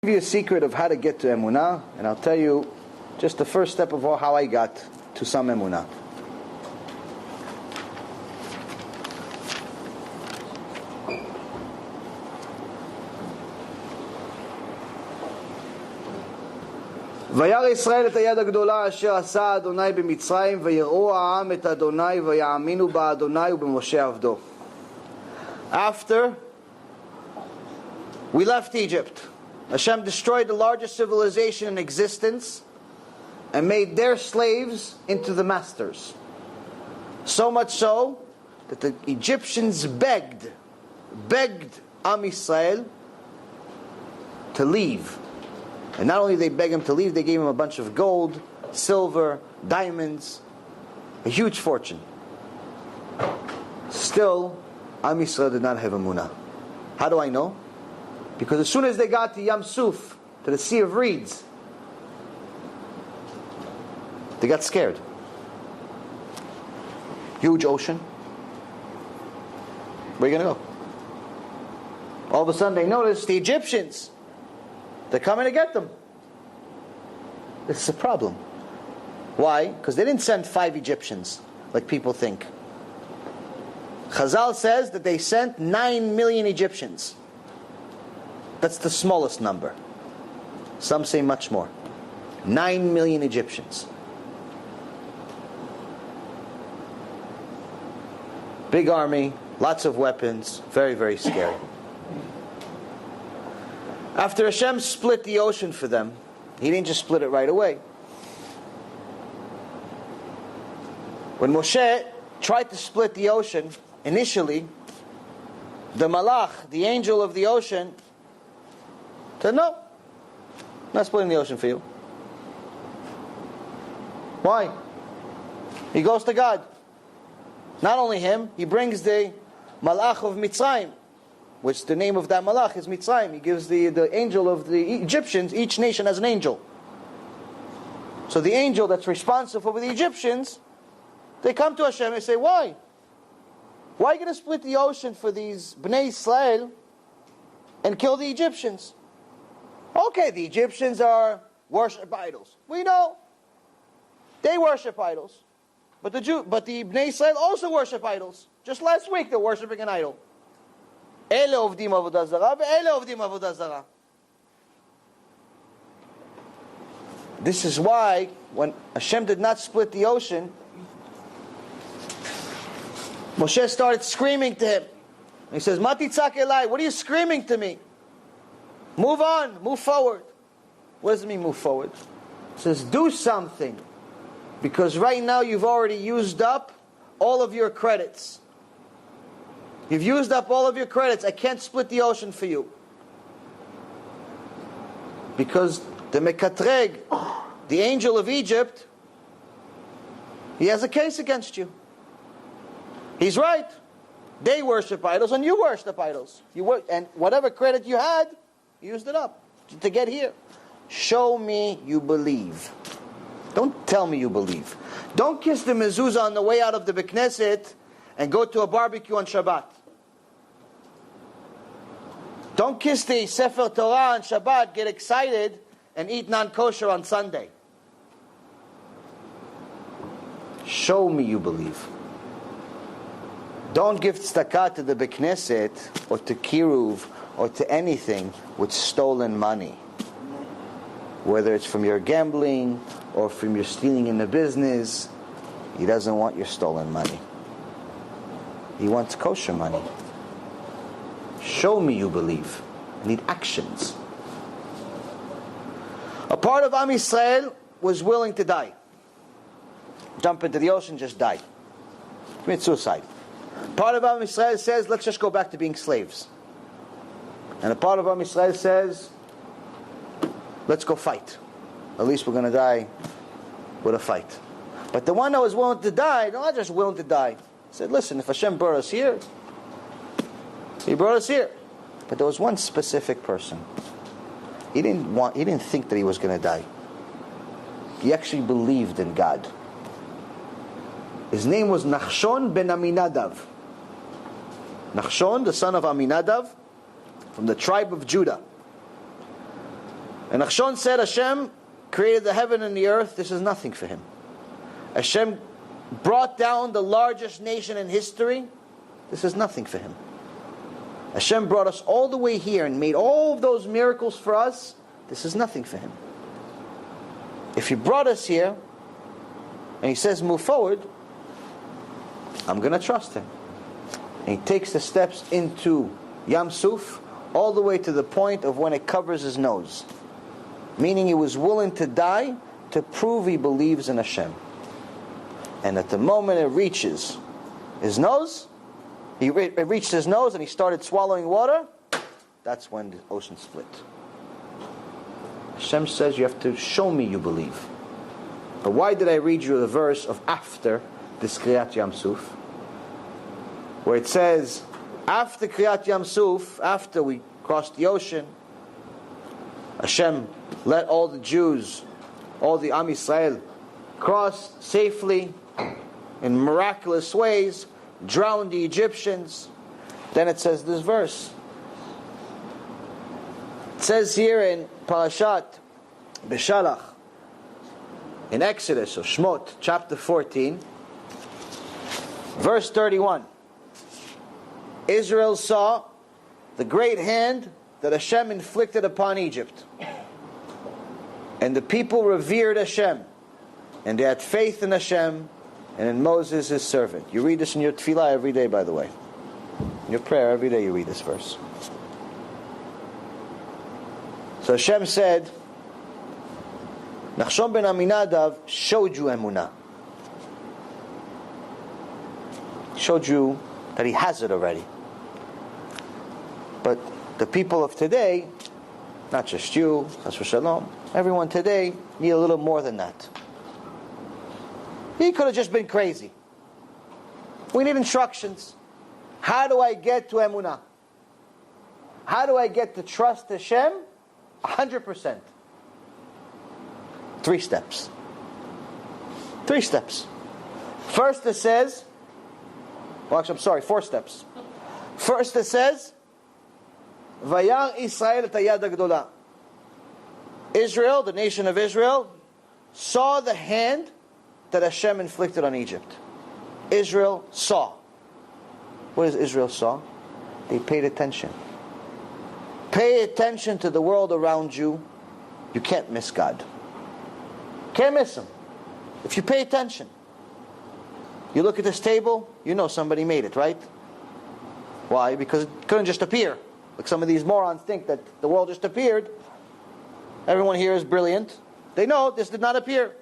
I'll give you a secret of how to get to Emunah, and I'll tell you just the first step of how I got to some Emunah. וירא ישראל את היד הגדולה אשר עשה אדוני במצרים ויראו העם את אדוני ויאמינו באדוני ובמשה עבדו. After we left Egypt, Hashem destroyed the largest civilization in existence and made their slaves into the masters. So much so that the Egyptians begged Am Yisrael to leave. And not only did they beg him to leave, they gave him a bunch of gold, silver, diamonds, a huge fortune. Still, Am Yisrael did not have Emunah. How do I know? Because as soon as they got to Yam Suf, to the Sea of Reeds, they got scared. Huge ocean. Where are you going to go? All of a sudden they noticed the Egyptians. They're coming to get them. This is a problem. Why? Because they didn't send 5 Egyptians, like people think. Chazal says that they sent 9 million Egyptians. That's the smallest number. Some say much more. 9 million Egyptians. Big army, lots of weapons, very, very scary. After Hashem split the ocean for them, He didn't just split it right away. When Moshe tried to split the ocean, initially, the Malach, the angel of the ocean, said, no, I'm not splitting the ocean for you. Why? He goes to God. Not only him, he brings the Malach of Mitzrayim, which the name of that Malach is Mitzrayim. He gives the angel of the Egyptians, each nation has an angel. So the angel that's responsible for the Egyptians, they come to Hashem and say, why? Why are you going to split the ocean for these Bnei Israel and kill the Egyptians? Okay, the Egyptians worship idols. We know. They worship idols. But the Bnei Israel also worship idols. Just last week they're worshiping an idol. Ele ovdim avodah zara ve'ele ovdim avodah zara. This is why when Hashem did not split the ocean, Moshe started screaming to him. He says, Ma titzak elai, what are you screaming to me? Move on, move forward. What does it mean, move forward? It says, do something. Because right now you've already used up all of your credits. You've used up all of your credits. I can't split the ocean for you. Because the Mekatreg, the angel of Egypt, he has a case against you. He's right. They worship idols and you worship idols. And whatever credit you had, you used it up to get here. Show me you believe. Don't tell me you believe. Don't kiss the mezuzah on the way out of the Beit Knesset and go to a barbecue on Shabbat. Don't kiss the Sefer Torah on Shabbat, get excited, and eat non-kosher on Sunday. Show me you believe. Don't give tzedakah to the Beit Knesset or to Kiruv or to anything with stolen money. Whether it's from your gambling or from your stealing in the business, He doesn't want your stolen money. He wants kosher money. Show me you believe. I need actions. A part of Am Yisrael was willing to die. Jump into the ocean, just die. Commit suicide. Part of Am Yisrael says, let's just go back to being slaves. And a part of Am Yisrael says, let's go fight. At least we're going to die with a fight. But the one that was willing to die, not just willing to die, said, listen, if Hashem brought us here, He brought us here. But there was one specific person. He didn't think that he was going to die. He actually believed in God. His name was Nachshon ben Aminadav. Nachshon, the son of Aminadav, from the tribe of Judah. And Nachshon said, Hashem created the heaven and the earth. This is nothing for him. Hashem brought down the largest nation in history. This is nothing for him. Hashem brought us all the way here and made all of those miracles for us. This is nothing for him. If he brought us here, and he says, move forward, I'm going to trust him. And he takes the steps into Yam Suf, all the way to the point of when it covers his nose. Meaning he was willing to die to prove he believes in Hashem. And at the moment it reaches his nose, it reached his nose and he started swallowing water, that's when the ocean split. Hashem says, you have to show me you believe. But why did I read you the verse of after this Kriyat Yam Suf? Where it says, after Kriyat Yam Suf, after we crossed the ocean, Hashem let all the Jews, all the Am Yisrael, cross safely in miraculous ways, drowned the Egyptians. Then it says this verse. It says here in Parashat Beshalach, in Exodus, or Shmot, chapter 14, verse 31. Israel saw the great hand that Hashem inflicted upon Egypt. And the people revered Hashem. And they had faith in Hashem and in Moses, his servant. You read this in your tefillah every day, by the way. In your prayer, every day you read this verse. So Hashem said, Nachshon ben Aminadav showed you Emunah. Showed you that he has it already. But the people of today, not just you, Chas v'shalom, everyone today need a little more than that. He could have just been crazy. We need instructions. How do I get to Emunah? How do I get to trust Hashem? 100%. 3 steps. 3 steps. First it says, well actually I'm sorry, 4 steps. First it says, Vayar Israel et hayad hagdola. Israel, the nation of Israel, saw the hand that Hashem inflicted on Egypt. Israel saw. What does Israel saw? They paid attention. Pay attention to the world around you. You can't miss God. Can't miss Him. If you pay attention. You look at this table, you know somebody made it, right? Why? Because it couldn't just appear. Like some of these morons think that the world just appeared. Everyone here is brilliant. They know this did not appear.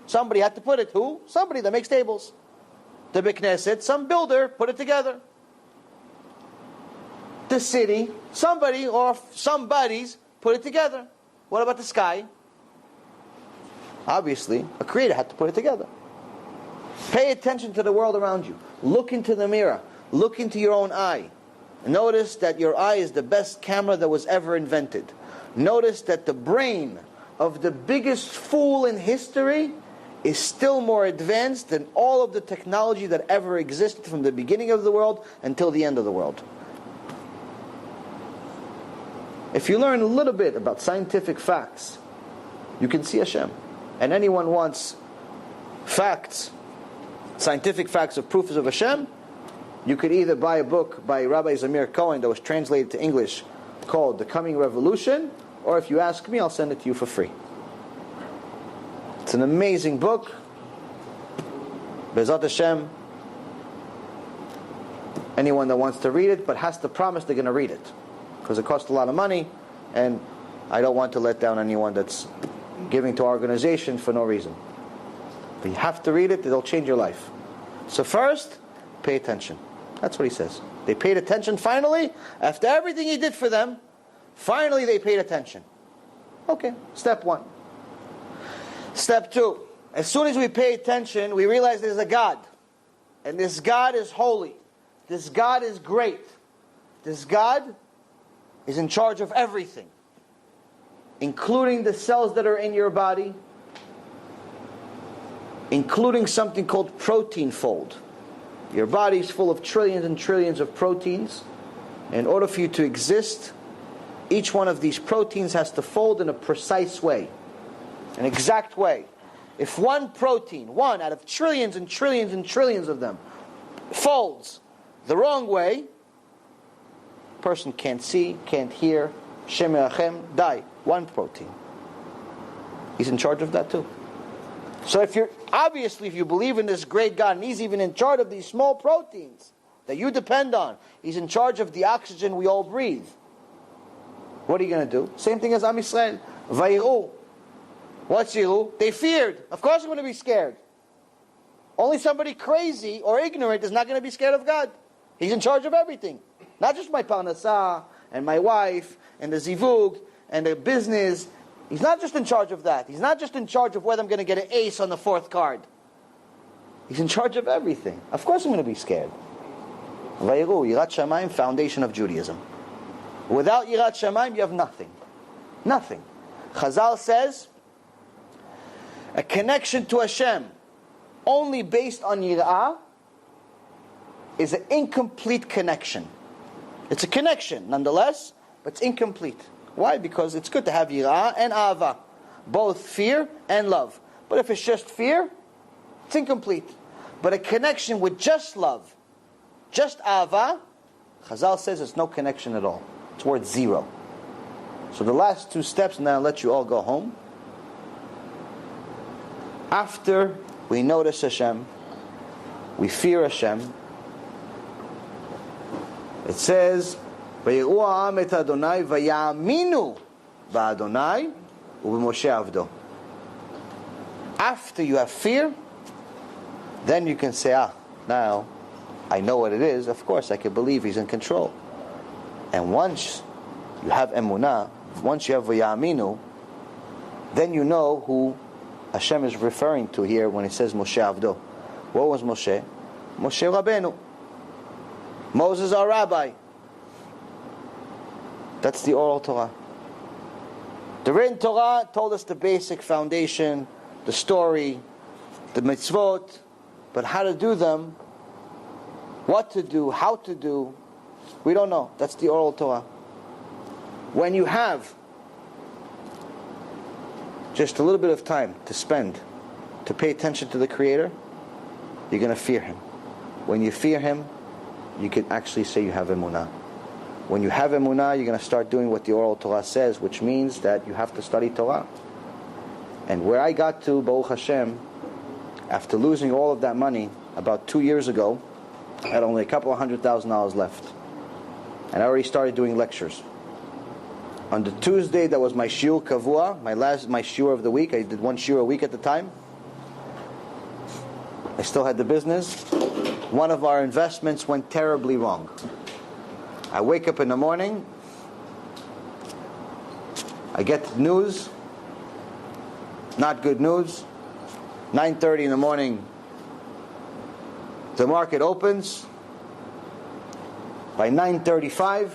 Somebody had to put it. Who? Somebody that makes tables. The Beit Knesset, some builder put it together. The city, somebody or somebody's put it together. What about the sky? Obviously, a creator had to put it together. Pay attention to the world around you. Look into the mirror. Look into your own eye. Notice that your eye is the best camera that was ever invented. Notice that the brain of the biggest fool in history is still more advanced than all of the technology that ever existed from the beginning of the world until the end of the world. If you learn a little bit about scientific facts, you can see Hashem. And anyone wants facts, scientific facts of proofs of Hashem, you could either buy a book by Rabbi Zamir Cohen that was translated to English called The Coming Revolution, or if you ask me, I'll send it to you for free. It's an amazing book. Be'ezrat Hashem, anyone that wants to read it, but has to promise they're going to read it. Because it costs a lot of money, and I don't want to let down anyone that's giving to our organization for no reason. But you have to read it, it'll change your life. So first, pay attention. That's what he says. They paid attention finally. After everything he did for them, finally they paid attention. Okay, step 1. Step 2. As soon as we pay attention, we realize there's a God. And this God is holy. This God is great. This God is in charge of everything, including the cells that are in your body, including something called protein fold. Your body is full of trillions and trillions of proteins. In order for you to exist, Each one of these proteins has to fold in a precise way, an exact way. If one protein, one out of trillions and trillions and trillions of them, folds the wrong way, person can't see, can't hear, Shem Yachem, die. One protein. He's in charge of that too. So if you believe in this great God, and He's even in charge of these small proteins that you depend on, He's in charge of the oxygen we all breathe, what are you going to do? Same thing as Am Yisrael. Vayiru. What's Yiru? They feared. Of course they're going to be scared. Only somebody crazy or ignorant is not going to be scared of God. He's in charge of everything. Not just my parnasah, and my wife, and the zivug, and the business. He's not just in charge of that. He's not just in charge of whether I'm going to get an ace on the fourth card. He's in charge of everything. Of course I'm going to be scared. Vayiru, Yirat Shamayim, foundation of Judaism. Without Yirat Shamayim, you have nothing. Nothing. Chazal says, a connection to Hashem only based on Yirah is an incomplete connection. It's a connection, nonetheless, but it's incomplete. Why? Because it's good to have Yirah and Ahava, both fear and love. But if it's just fear, it's incomplete. But a connection with just love, just Ahava, Chazal says it's no connection at all. It's worth zero. So the last two steps, and then I'll let you all go home. After we notice Hashem, we fear Hashem, it says, "Vayiru ha'am et Adonai vayaminu ba'Adonai u'b'Moshe avdo." After you have fear, then you can say, now I know what it is. Of course, I can believe He's in control. And once you have Emunah, once you have vayaminu, then you know who Hashem is referring to here when He says Moshe avdo. What was Moshe? Moshe Rabbeinu. Moses, our rabbi. That's the oral Torah. The written Torah told us the basic foundation, the story, the mitzvot, but how to do them, what to do, how to do, we don't know. That's the oral Torah. When you have just a little bit of time to spend to pay attention to the Creator, you're going to fear Him. When you fear Him, you can actually say you have Emunah. When you have Emunah, you're going to start doing what the oral Torah says, which means that you have to study Torah. And where I got to, Baruch Hashem, after losing all of that money about 2 years ago, I had only a couple of $100,000 left. And I already started doing lectures. On the Tuesday, that was my shiur kavua, my shiur of the week. I did one shiur a week at the time. I still had the business. One of our investments went terribly wrong. I wake up in the morning, I get news, not good news. 9:30 in the morning, the market opens. By 9:35,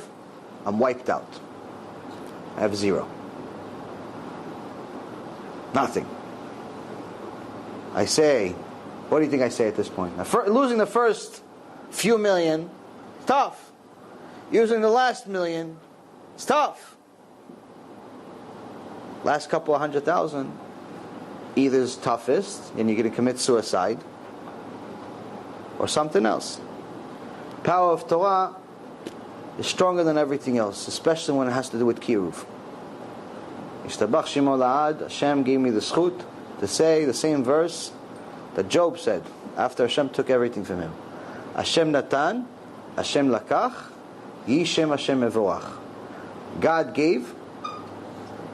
I'm wiped out. I have zero. Nothing. I say, what do you think I say at this point? Now, losing the first few million, tough. Using the last million, it's tough. Last couple of 100,000, either is toughest, and you're going to commit suicide, or something else. Power of Torah is stronger than everything else, especially when it has to do with kiruv. Ishtabach Shemo La'ad, Hashem gave me the zchut to say the same verse that Job said after Hashem took everything from him. Hashem natan, Hashem lakach, Yi Shem Hashem mevorach. God gave,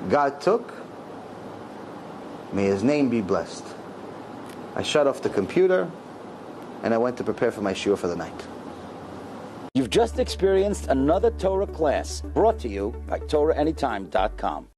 God took, may His name be blessed. I shut off the computer and I went to prepare for my shiur for the night. You've just experienced another Torah class brought to you by TorahAnytime.com.